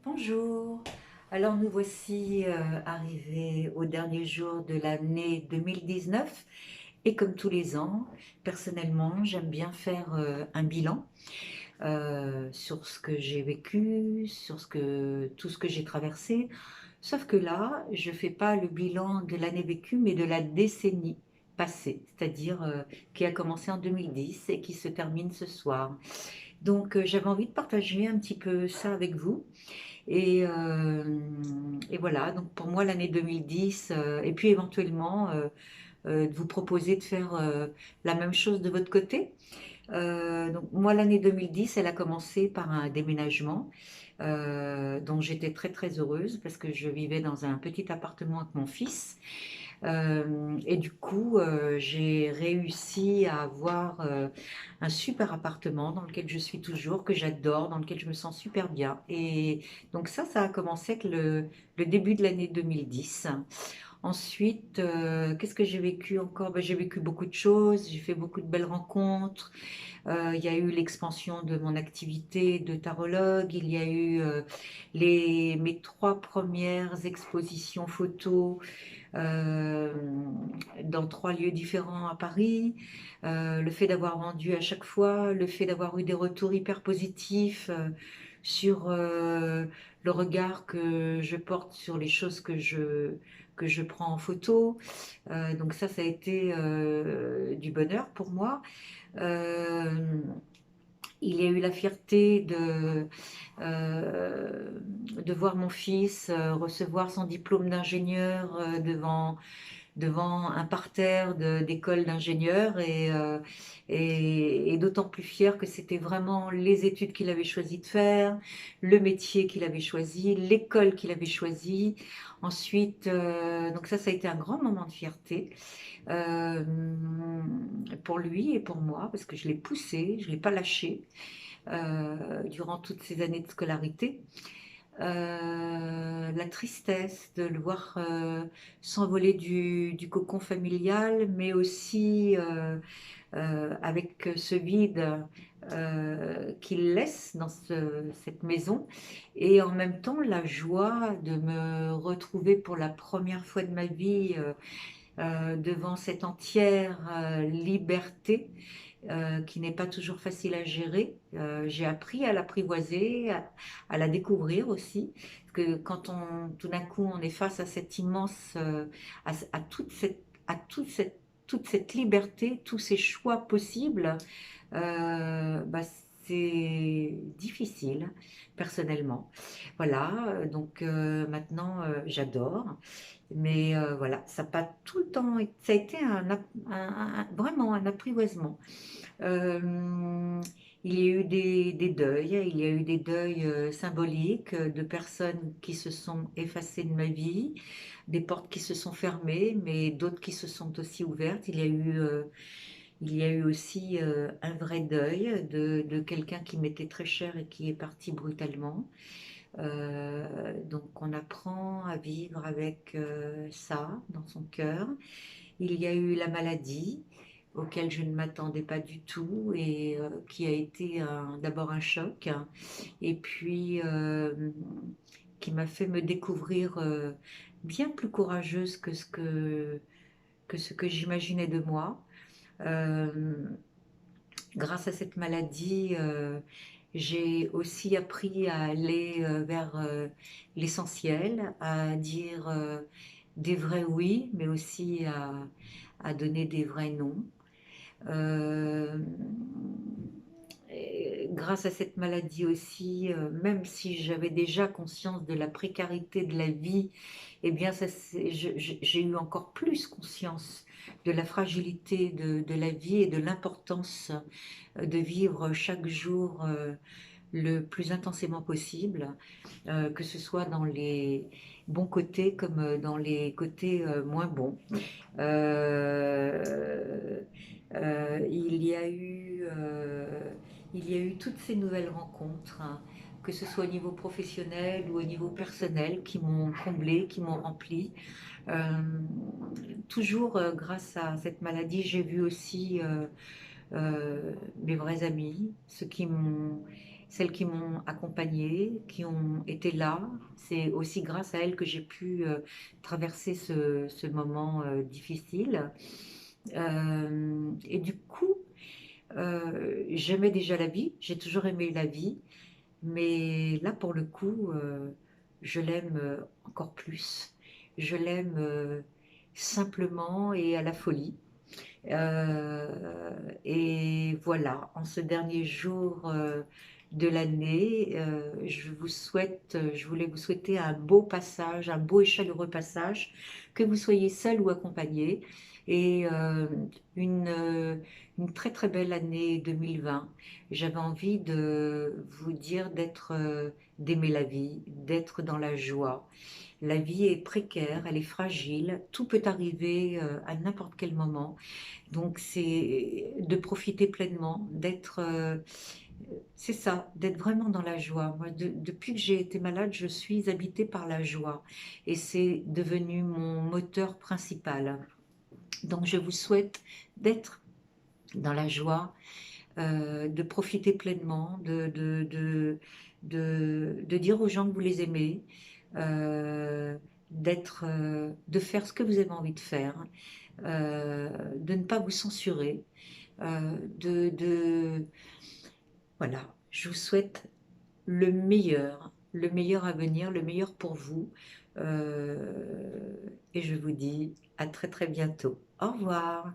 Bonjour. Alors nous voici arrivés au dernier jour de l'année 2019 et comme tous les ans, personnellement, j'aime bien faire un bilan sur ce que j'ai vécu, sur tout ce que j'ai traversé. Sauf que là, je fais pas le bilan de l'année vécue, mais de la décennie passée, c'est-à-dire qui a commencé en 2010 et qui se termine ce soir. Donc j'avais envie de partager un petit peu ça avec vous. Et voilà, donc pour moi l'année 2010, et puis éventuellement de vous proposer de faire la même chose de votre côté. Donc moi l'année 2010, elle a commencé par un déménagement dont j'étais très très heureuse parce que je vivais dans un petit appartement avec mon fils. Et du coup, j'ai réussi à avoir un super appartement dans lequel je suis toujours, que j'adore, dans lequel je me sens super bien. Et donc ça a commencé avec le début de l'année 2010. Ensuite, qu'est-ce que j'ai vécu encore? Ben, j'ai vécu beaucoup de choses, j'ai fait beaucoup de belles rencontres. Il y a eu l'expansion de mon activité de tarologue, il y a eu mes trois premières expositions photos euh, dans trois lieux différents à Paris, le fait d'avoir vendu à chaque fois, le fait d'avoir eu des retours hyper positifs sur le regard que je porte sur les choses que je prends en photo. Donc ça a été du bonheur pour moi. Euh, il y a eu la fierté de voir mon fils recevoir son diplôme d'ingénieur devant un parterre d'écoles d'ingénieurs et d'autant plus fier que c'était vraiment les études qu'il avait choisi de faire, le métier qu'il avait choisi, l'école qu'il avait choisi. Ensuite, donc ça a été un grand moment de fierté euh, pour lui et pour moi parce que je l'ai poussé, je ne l'ai pas lâché durant toutes ces années de scolarité. La tristesse de le voir s'envoler du cocon familial, mais aussi avec ce vide qu'il laisse dans cette maison, et en même temps la joie de me retrouver pour la première fois de ma vie devant cette entière liberté qui n'est pas toujours facile à gérer. J'ai appris à l'apprivoiser, à la découvrir aussi. Parce que quand tout d'un coup, on est face à cette immense, à toute cette liberté, tous ces choix possibles, bah, c'est difficile personnellement. Voilà, donc maintenant j'adore, mais voilà, ça n'a pas tout le temps, ça a été vraiment un apprivoisement. Euh, il y a eu des deuils, il y a eu des deuils symboliques de personnes qui se sont effacées de ma vie, des portes qui se sont fermées, mais d'autres qui se sont aussi ouvertes. Il y a eu aussi un vrai deuil de quelqu'un qui m'était très cher et qui est parti brutalement. Donc on apprend à vivre avec ça dans son cœur. Il y a eu la maladie auquel je ne m'attendais pas du tout et qui a été d'abord un choc et puis qui m'a fait me découvrir bien plus courageuse que ce que j'imaginais de moi. Euh, Grâce à cette maladie, j'ai aussi appris à aller vers l'essentiel, à dire des vrais oui, mais aussi à donner des vrais non. Euh, Grâce à cette maladie aussi, même si j'avais déjà conscience de la précarité de la vie, eh bien, j'ai eu encore plus conscience de la fragilité de la vie et de l'importance de vivre chaque jour le plus intensément possible, que ce soit dans les bons côtés comme dans les côtés moins bons. Euh, il y a eu toutes ces nouvelles rencontres, hein, que ce soit au niveau professionnel ou au niveau personnel, qui m'ont comblé, qui m'ont rempli. Euh, Toujours grâce à cette maladie, j'ai vu aussi mes vrais amis, ceux qui m'ont celles qui m'ont accompagnée, qui ont été là. C'est aussi grâce à elles que j'ai pu traverser ce moment difficile. Et du coup, j'aimais déjà la vie, j'ai toujours aimé la vie, mais là, pour le coup, je l'aime encore plus. Je l'aime simplement et à la folie. Et voilà, en ce dernier jour de l'année, je voulais vous souhaiter un beau passage, un beau et chaleureux passage, que vous soyez seul ou accompagné, et une, euh, une très très belle année 2020. J'avais envie de vous dire d'aimer la vie, d'être dans la joie. La vie est précaire, elle est fragile, tout peut arriver à n'importe quel moment. Donc c'est de profiter pleinement, c'est ça, d'être vraiment dans la joie. Moi, depuis que j'ai été malade, je suis habitée par la joie et c'est devenu mon moteur principal. Donc je vous souhaite d'être dans la joie, de profiter pleinement, de dire aux gens que vous les aimez, euh, de faire ce que vous avez envie de faire, de ne pas vous censurer, euh, de, de- voilà, je vous souhaite le meilleur à venir, le meilleur pour vous, et je vous dis à très très bientôt. Au revoir.